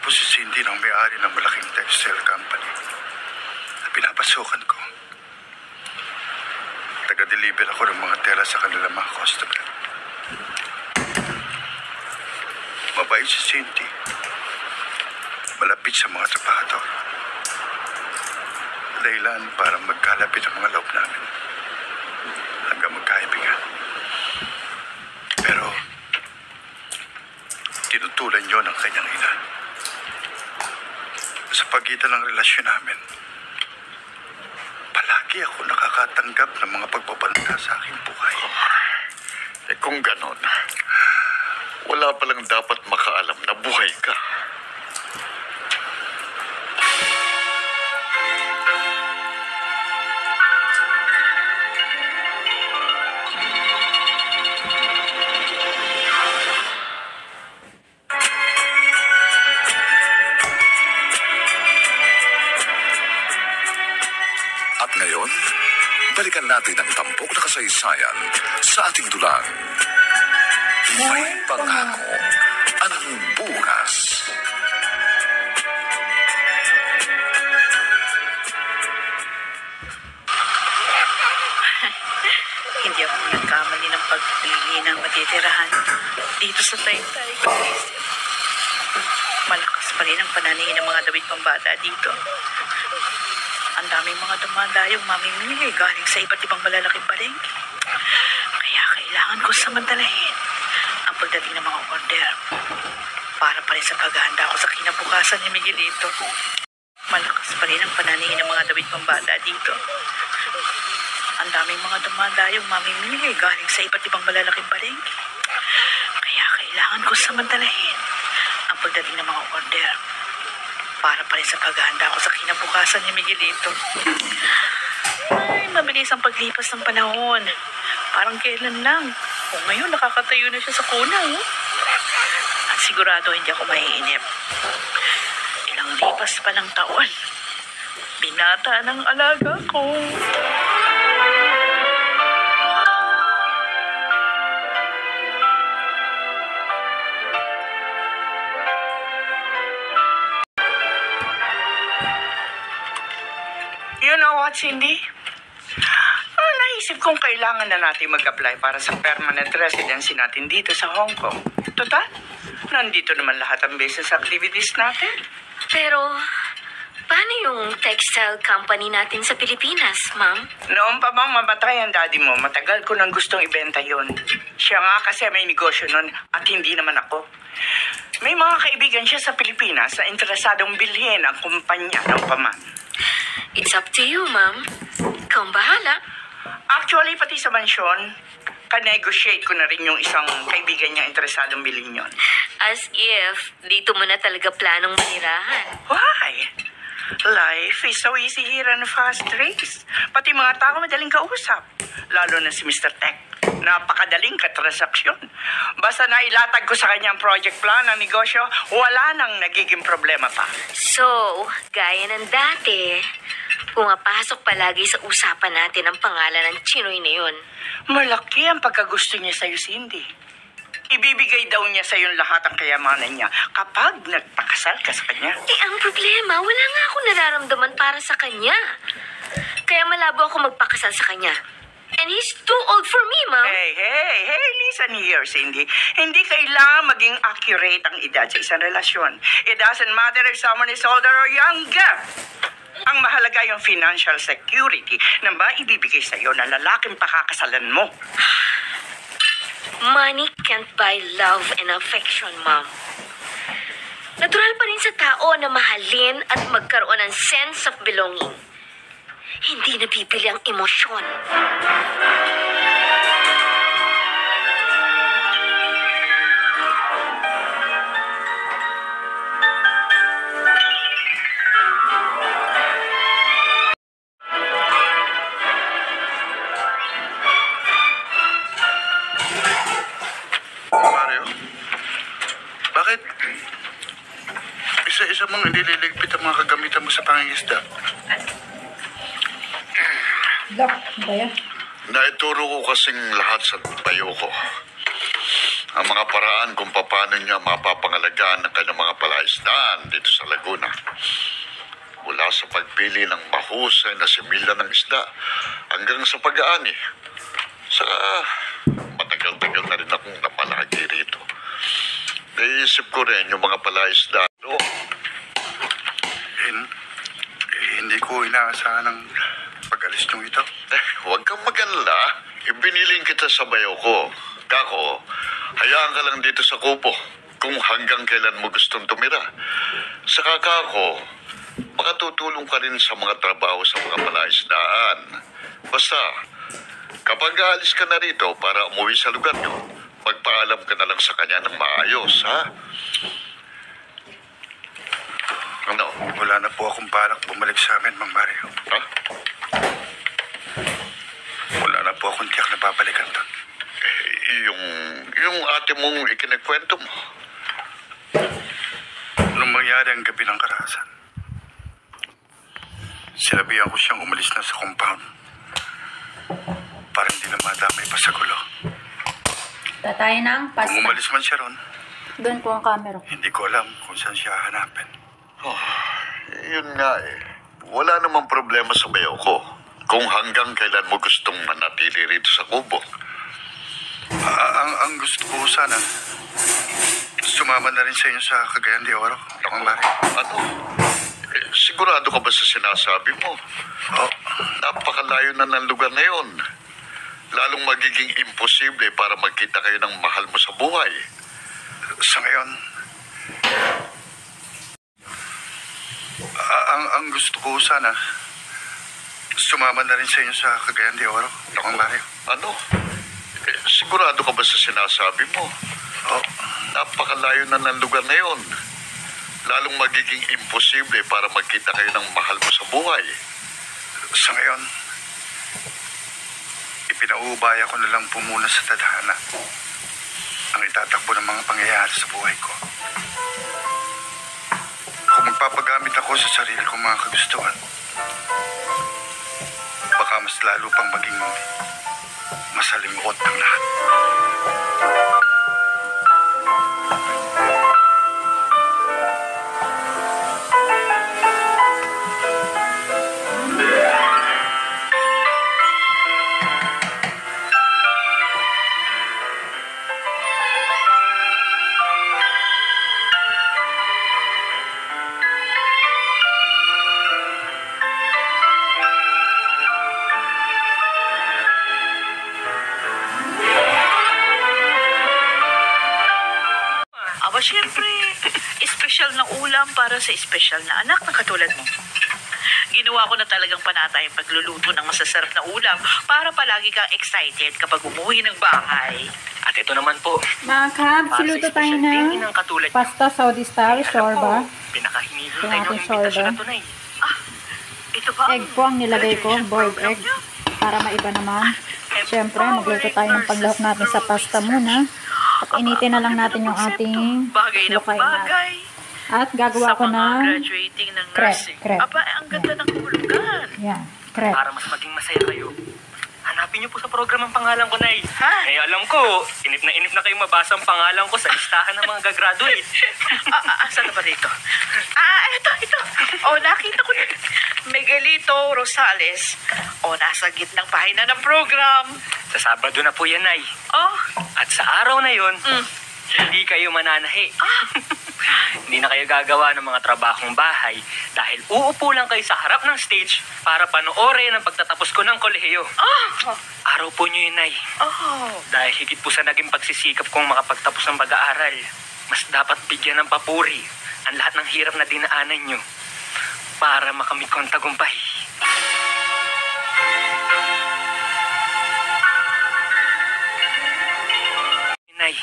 po si Cindy ng may-ari ng malaking textile company. Pinapasukan ko. Taga-deliver ako ng mga tela sa kanilang mga customer. Mabait si Cindy. Malapit sa mga trabahador. Dahilan para magkalapit ang mga loob namin. Hanggang magkaibigan. Pero, tinutulan niyo ng kanyang ina. Sa pagitan ng relasyon namin, palagi ako nakakatanggap ng mga pagbabanta sa aking buhay. Kung ganon, wala palang dapat makaalam na buhay ka. At ngayon, balikan natin ang tampok na kasaysayan sa ating dulang. May pangako ang bukas. Hindi ako nagkamali ng pagpili ng matitirahan dito sa Taytay. Malakas pa rin ang pananahin ng mga dawit pambata dito. Ang daming mga dumadayong mamimili galing sa iba't ibang malalaking palengke. Kaya kailangan ko samantalahin ang pagdating ng mga order para pa rin sa paghahanda ko sa kinabukasan ni Miguelito. Malakas pa rin ang pananahin ng mga dawit pambata dito. Ang daming mga dumadayong mamimili galing sa iba't ibang malalaking palengke. Kaya kailangan ko samantalahin ang pagdating ng mga order para pa rin sa paghahanda ko sa kinabukasan ni Miguelito. Ay, mabilis ang paglipas ng panahon. Parang kailan lang. O ngayon, nakakatayo na siya sa kuna. At sigurado hindi ako maiinip. Ilang lipas pa ng taon, binata ng alaga ko. You know what, Cindy? Naisip kong kailangan na natin mag-apply para sa permanent residency natin dito sa Hong Kong. Total, nandito naman lahat ang business activities natin. Pero, paano yung textile company natin sa Pilipinas, ma'am? Noon pa bang mamatay ang daddy mo, matagal ko nang gustong ibenta yon. Siya nga kasi may negosyo nun at hindi naman ako. May mga kaibigan siya sa Pilipinas na interesadong bilhin ang kumpanya ng paman. It's up to you, ma'am. Ikaw ang bahala. Actually, pati sa mansyon, ka-negotiate ko na rin yung isang kaibigan niya interesadong bilhin yon. As if, dito mo na talaga planong manirahan. Why? Life is so easy here and fast race. Pati mga tao madaling kausap. Lalo na si Mr. Tech. Napakadaling katransaksyon. Basta nailatag ko sa kanya ang project plan ng negosyo, wala nang nagiging problema pa. So, gaya ng dati, pumapasok palagi sa usapan natin ang pangalan ng Chinoy na yun. Malaki ang pagkagusto niya sa'yo, Cindy. Ibibigay daw niya sa'yo lahat ang kayamanan niya kapag nagpakasal ka sa kanya. Eh, ang problema, wala nga ako nararamdaman para sa kanya. Kaya malabo ako magpakasal sa kanya. And he's too old for me, ma'am. Hey, listen here, Cindy. Hindi kailangan maging accurate ang edad sa isang relasyon. It doesn't matter if someone is older or younger. Ang mahalaga yung financial security na maibibigay sa'yo na lalaking pakakasalan mo. Money can't buy love and affection, ma'am. Natural pa rin sa tao na mahalin at magkaroon ng sense of belonging. Hindi nabibili ang emosyon. Mario, bakit isa-isa mong nililigpit ang mga kagamitan mo sa pangingisda? Dok, ba yan? Naituro ko kasing lahat sa bayo ko. ang mga paraan kung paano niya mapapangalagaan ng kanyang mga palaisdaan dito sa Laguna. Mula sa pagpili ng mahusay na similya ng isda hanggang sa pag-aani. Saka matagal-tagal na rin akong napalagi rito. Naisip ko rin yung mga palaisdaan. Hindi ko inaasahan ng pag-alis nyo ito. Huwag kang mag-alala. Ibiniling kita sa bayaw ko. Kako, hayaan ka lang dito sa kubo kung hanggang kailan mo gustong tumira. Saka kako, makatutulong ka rin sa mga trabaho sa mga palaisdaan. Basta, kapag aalis ka na rito para umuwi sa lugar nyo, magpaalam ka na lang sa kanya ng maayos, ha? Ano? Wala na po akong balak bumalik sa amin, Mang Mario. Ha? Wala na po akong tiyak na babalikan doon. Yung ate mong ikinagkwento mo. Nung mangyari ang gabi ng karahasan, sinabihan ko siyang umalis na sa compound para hindi na madamay pa sa gulo. Tatay ng pasta. Kung umalis man siya ron, Doon po ang camera. hindi ko alam kung saan siya hanapin. Yun nga eh. Wala namang problema sa bayaw ko kung hanggang kailan mo gustong manatili rito sa kubo. Ang gusto ko sana, sumama na rin sa inyo sa Cagayan de Oro, Mang Mario. Ano? Sigurado ka ba sa sinasabi mo? Oh, Napakalayo na ng lugar na yun. Lalong magiging imposible para magkita kayo ng mahal mo sa buhay. sa ngayon, ang gusto ko sana, sumama na rin sa inyo sa Cagayan de Oro, Mang Mario. Ano? Sigurado ka ba sa sinasabi mo? Oh, Napakalayo na ng lugar na yun. Lalong magiging imposible para magkita kayo ng mahal mo sa buhay. sa ngayon, ipinaubaya ko na lang po muna sa tadhana ang itatakbo ng mga pangyayari sa buhay ko. Kung magpapagamit ako sa sarili kong mga kagustuhan, baka mas lalo pang maging masalimuot ang lahat. Aba, syempre, espesyal na ulam para sa espesyal na anak na katulad mo. Ginawa ko na talagang panata yung pagluluto ng masasarap na ulam para palagi kang excited kapag umuwi ng bahay. At ito naman po, Mga kabs, para sa luto tayo special day ng ng katulad niyo. pasta Saudi style, sorba. Pinakahinihintay Tomato ng imbitasyon sorba. na tunay. Ito ba? Egg po ang nilagay ko, boiled egg. Para maiba naman. Siyempre, magluto tayo ng panglahok natin sa pasta muna. At initin na lang natin yung ating bagay na lukay natin. bagay. At gagawa Sa ko mga ng graduating ng crepe, nursing. crepe. Aba, ang ganda ng hulugan. yan, crepe. Para mas maging masaya kayo, hanapin niyo po sa programang Pangalan Ko, Nay. Ha? Eh, alam ko, inip na kayo mabasa ang pangalan ko sa listahan ng mga gagraduate. Asan na ba dito? Ito. Nakita ko na. Miguelito Rosales. Nasa gitnang pahina ng program. Sa Sabado na po yan, Nay. At sa araw na yon, hindi kayo mananahi. Hindi na kayo gagawa ng mga trabahong bahay dahil uupo lang kayo sa harap ng stage para panoorin ang pagtatapos ko ng kolehiyo. Araw po nyo yun, Nay. Dahil higit po sa naging pagsisikap kong makapagtapos ng pag-aaral, mas dapat bigyan ng papuri ang lahat ng hirap na dinaanan nyo para makamit ko ang tagumpay. Nay,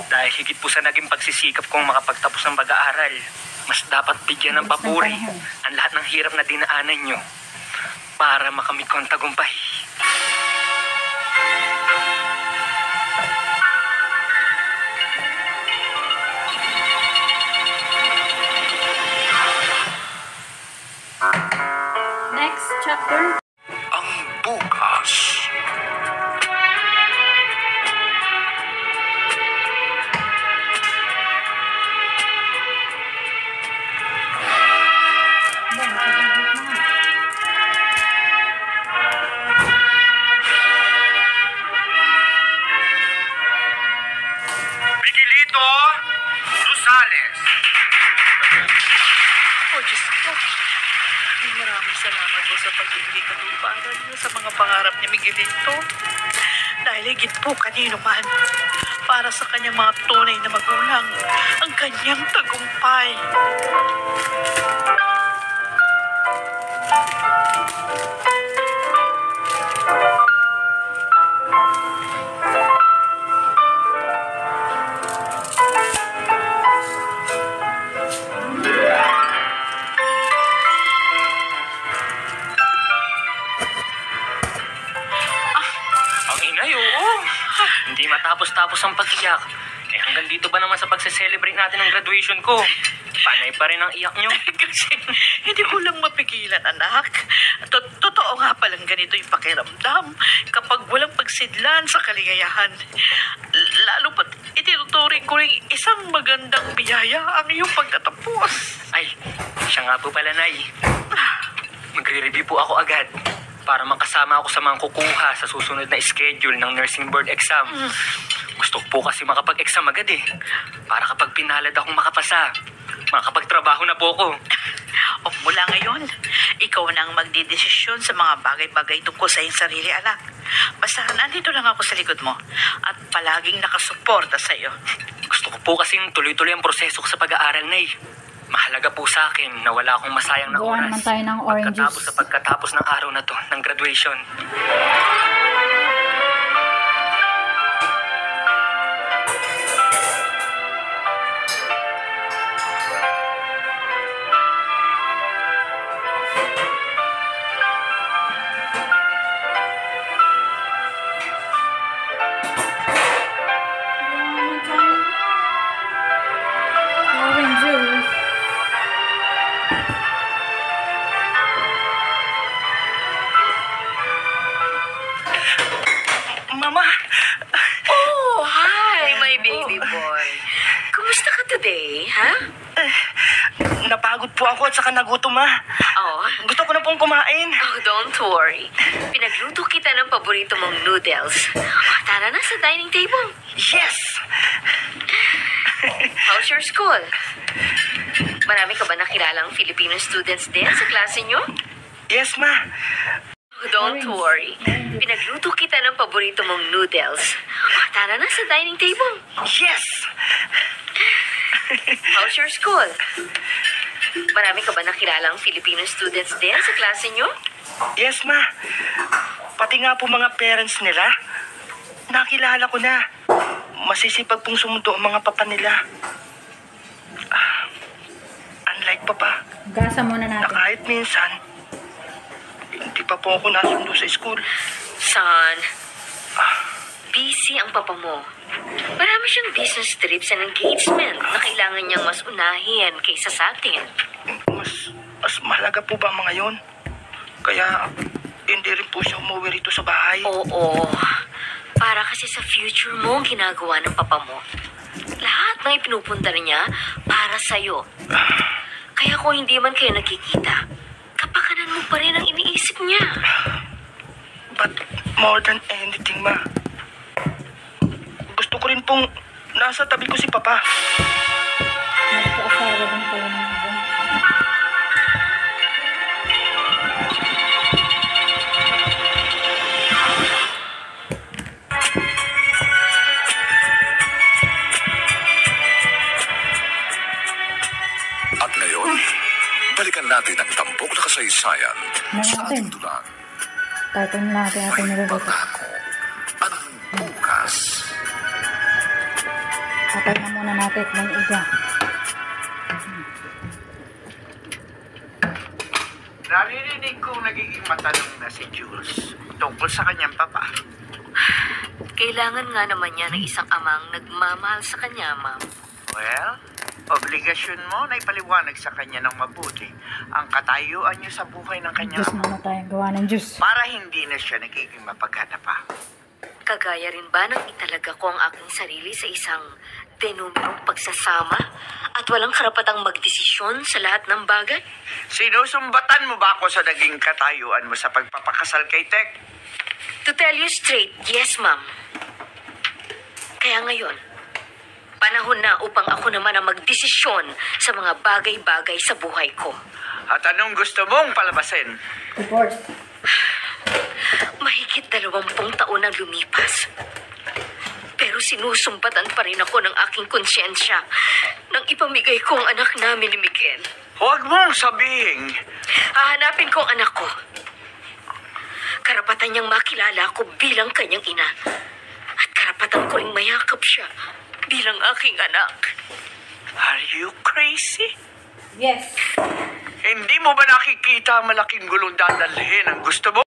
dahil higit po sa naging pagsisikap kong makapagtapos ng pag-aaral, mas dapat bigyan ng papuri ang lahat ng hirap na dinaanan nyo para makamit ko ang tagumpay. Next chapter. Ang bukas. Diyos ko. Ay, maraming salamat po sa pag-ibig at uparan niyo sa mga pangarap ni Miguelito. Dahil higit po kanino man, para sa kanyang mga tunay na magulang, ang kanyang tagumpay. Hindi matapos-tapos ang pag-iyak. Eh hanggang dito ba naman sa pagse-celebrate natin ng graduation ko? Panay pa rin ang iyak nyo. Kasi hindi ko lang mapigilan, anak. Totoo nga palang ganito yung pakiramdam kapag walang pagsidlan sa kaligayahan. Lalo pat itinuturing ko rin isang magandang biyaya ang iyong pagtatapos. Ay, siya nga po pala, Nay. Magre-review po ako agad para makasama ako sa mga kukuha sa susunod na schedule ng nursing board exam. Gusto ko po kasi makapag-exam agad eh. Para kapag pinalad akong makapasa, makapagtrabaho na po ako. O mula ngayon, ikaw na ang magdidesisyon sa mga bagay-bagay tungkol sa iyong sarili, anak. Basta nandito lang ako sa likod mo at palaging nakasuporta sa iyo. Gusto ko po kasing tuloy-tuloy ang proseso ko sa pag-aaral, Nay. Mahalaga po sa akin na wala akong masayang na Gawa oras naman tayo ng orange juice. pagkatapos ng araw na to, ng graduation. Orange juice. Mama! Oh, hi, my baby boy. Kumusta ka today, ha? Napagod po ako at saka nagutom, ma. Oh, Gusto ko na pong kumain. don't worry. Pinagluto kita ng paborito mong noodles. Oh, tara na sa dining table. Yes! How's your school? Marami ka ba nakilalang Filipino students din sa klase nyo? Yes, ma. Oh, don't worry. Pinagluto kita ng paborito mong noodles. Oh, tara na sa dining table. Yes! How's your school? Marami ka ba nakilalang Filipino students din sa klase nyo? Yes, ma. Pati nga po mga parents nila. Nakilala ko na. Masisipag pong sumundo ang mga papa nila. Unlike papa, Gasa muna na natin. kahit minsan, hindi pa po ako nasundo sa school. Son, busy ang papa mo. Marami siyang business trips and engagement na kailangan niyang mas unahin kaysa sa atin. Mas mahalaga po ba ang mga yon? Kaya hindi rin po siya umuwi rito sa bahay. Oo, para kasi sa future mo ang ginagawa ng papa mo. Lahat ng ipinupunta niya para sa'yo. Kaya kung hindi man kayo nagkikita, kapakanan mo pa rin ang iniisip niya. But more than anything, ma, gusto ko rin pong nasa tabi ko si papa. Nagkaasawa din pala ng iba. At ngayon, balikan natin ang tampok na kasaysayan sa ating dulang. Title natin ating niluluto. Pangako ang bukas. Patay na muna natin ng iga. Naririnig kong nagiging matanong na si Jules tungkol sa kanyang papa. Kailangan nga naman niya ng isang amang nagmamahal sa kanya, ma'am. Well, obligasyon mo na ipaliwanag sa kanya ng mabuti ang katayuan niyo sa buhay ng kanyang Juice ama muna tayong gawa ng juice. para hindi na siya nagiging mapaghanap pa. Kagaya rin ba nang italaga ko ang aking sarili sa isang denumerong pagsasama at walang karapatang magdesisyon sa lahat ng bagay? Sinusumbatan mo ba ako sa naging katayuan mo sa pagpapakasal kay Tek? To tell you straight, yes, ma'am. Kaya ngayon, Panahon na upang ako naman ang magdesisyon sa mga bagay-bagay sa buhay ko. At anong gusto mong palabasin? Divorce. Mahigit 20 taon ang lumipas. Pero sinusumpatan pa rin ako ng aking konsyensya nang ipamigay ko ang anak namin ni Miguel. Huwag mong sabihin. Hahanapin ko ang anak ko. Karapatan niyang makilala ako bilang kanyang ina. At karapatan ko ring mayakap siya bilang aking anak. Are you crazy? Yes. Hindi mo ba nakikita malaking gulong dadalhin ang gusto mo?